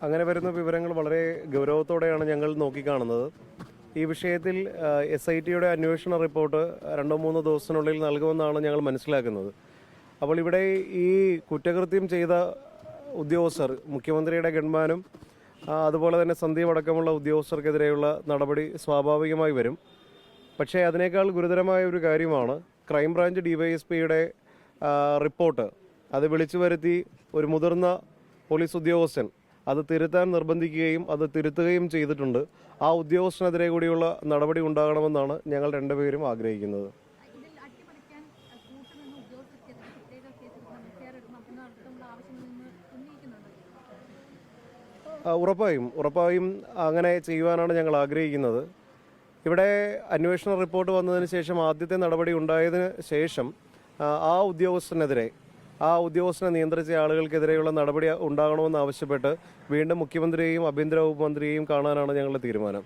അങ്ങനെ വരുന്ന വിവരങ്ങൾ വളരെ ഗൗരവത്തോടെയാണ് ഞങ്ങൾ നോക്കിക്കാണുന്നത്. ഈ വിഷയത്തിൽ SITയുടെ അന്വേഷണ റിപ്പോർട്ട് 2-3 ദിവസത്തിനുള്ളിൽ നൽകുമെന്നാണ് ഞങ്ങൾ മനസ്സിലാക്കുന്നത്. അപ്പോൾ ഇവിടെ ഈ കുറ്റകൃത്യം ചെയ്ത ഉദ്യോഗസ്ഥർ, മുഖ്യമന്ത്രിയുടെ ഗൺമാനും അതുപോലെ തന്നെ സന്ദീപ് അടക്കമുള്ള ഉദ്യോഗസ്ഥർക്കെതിരെയുള്ള നടപടി സ്വാഭാവികമായി വരും. പക്ഷേ അതിനേക്കാൾ ഗുരുതരമായ ഒരു കാര്യമാണ് ക്രൈംബ്രാഞ്ച് DYSPയുടെ റിപ്പോർട്ട്. അത് വിളിച്ചു വരുത്തി ഒരു മുതിർന്ന പോലീസ് ഉദ്യോഗസ്ഥൻ അത് തിരുത്താൻ നിർബന്ധിക്കുകയും അത് തിരുത്തുകയും ചെയ്തിട്ടുണ്ട്. ആ ഉദ്യോഗസ്ഥനെതിരെ കൂടിയുള്ള നടപടി ഉണ്ടാകണമെന്നാണ് ഞങ്ങൾ രണ്ടുപേരും ആഗ്രഹിക്കുന്നത്. ഉറപ്പായും അങ്ങനെ ചെയ്യുവാനാണ് ഞങ്ങൾ ആഗ്രഹിക്കുന്നത്. ഇവിടെ അന്വേഷണ റിപ്പോർട്ട് വന്നതിന് ശേഷം ആദ്യത്തെ നടപടി ഉണ്ടായതിന് ശേഷം ആ ഉദ്യോഗസ്ഥനെ നിയന്ത്രിച്ച ആളുകൾക്കെതിരെയുള്ള നടപടി ഉണ്ടാകണമെന്ന് ആവശ്യപ്പെട്ട് വീണ്ടും മുഖ്യമന്ത്രിയെയും ആഭ്യന്തര വകുപ്പ് മന്ത്രിയെയും കാണാനാണ് ഞങ്ങളുടെ തീരുമാനം.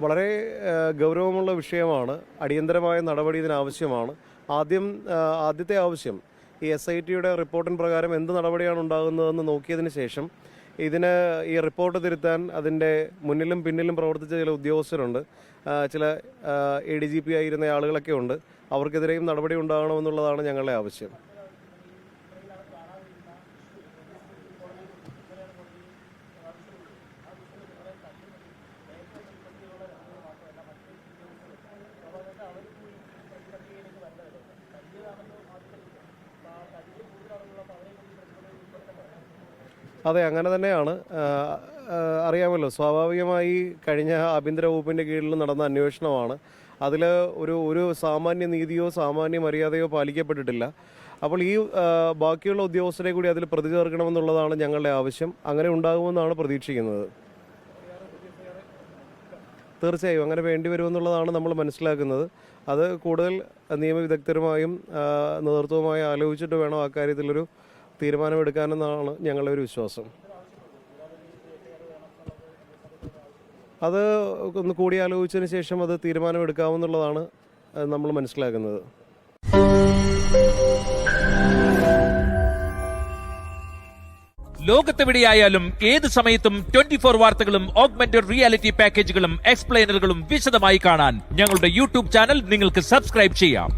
വളരെ ഗൗരവമുള്ള വിഷയമാണ്. അടിയന്തരമായ നടപടി ഇതിനാവശ്യമാണ്. ആദ്യത്തെ ആവശ്യം ഈ SITയുടെ റിപ്പോർട്ടിൻ പ്രകാരം എന്ത് നടപടിയാണ് ഉണ്ടാകുന്നതെന്ന് നോക്കിയതിന് ശേഷം ഈ റിപ്പോർട്ട് തിരുത്താൻ അതിൻ്റെ മുന്നിലും പിന്നിലും പ്രവർത്തിച്ച ചില ഉദ്യോഗസ്ഥരുണ്ട്, ചില ADGP ആയിരുന്ന ആളുകളൊക്കെ ഉണ്ട്. അവർക്കെതിരെയും നടപടി ഉണ്ടാകണമെന്നുള്ളതാണ് ഞങ്ങളുടെ ആവശ്യം. അതെ, അങ്ങനെ തന്നെയാണ്. അറിയാമല്ലോ, സ്വാഭാവികമായി കഴിഞ്ഞ ആഭ്യന്തര വകുപ്പിൻ്റെ കീഴിൽ നടന്ന അന്വേഷണമാണ്. അതിൽ ഒരു സാമാന്യ നീതിയോ സാമാന്യ മര്യാദയോ പാലിക്കപ്പെട്ടിട്ടില്ല. അപ്പോൾ ഈ ബാക്കിയുള്ള ഉദ്യോഗസ്ഥരെ കൂടി അതിൽ പ്രതി ചേർക്കണമെന്നുള്ളതാണ് ഞങ്ങളുടെ ആവശ്യം. അങ്ങനെ ഉണ്ടാകുമെന്നാണ് പ്രതീക്ഷിക്കുന്നത്. തീർച്ചയായും അങ്ങനെ വേണ്ടിവരുമെന്നുള്ളതാണ് നമ്മൾ മനസ്സിലാക്കുന്നത്. അത് കൂടുതൽ നിയമവിദഗ്ധരുമായും നേതൃത്വവുമായി ആലോചിച്ചിട്ട് വേണം അക്കാര്യത്തിലൊരു തീരുമാനമെടുക്കാനെന്നാണ് ഞങ്ങളുടെ ഒരു വിശ്വാസം. അത് ഒന്ന് കൂടിയാലോചിച്ചതിന് ശേഷം അത് തീരുമാനമെടുക്കാമെന്നുള്ളതാണ് നമ്മൾ മനസ്സിലാക്കുന്നത്. ലോകത്തെവിടെയായാലും ഏത് സമയത്തും 24 വാർത്തകളും ഓഗ്മെന്റഡ് റിയാലിറ്റി പാക്കേജുകളും എക്സ്പ്ലെയിനറുകളും വിശദമായി കാണാൻ ഞങ്ങളുടെ YouTube ചാനൽ നിങ്ങൾക്ക് സബ്സ്ക്രൈബ് ചെയ്യാം.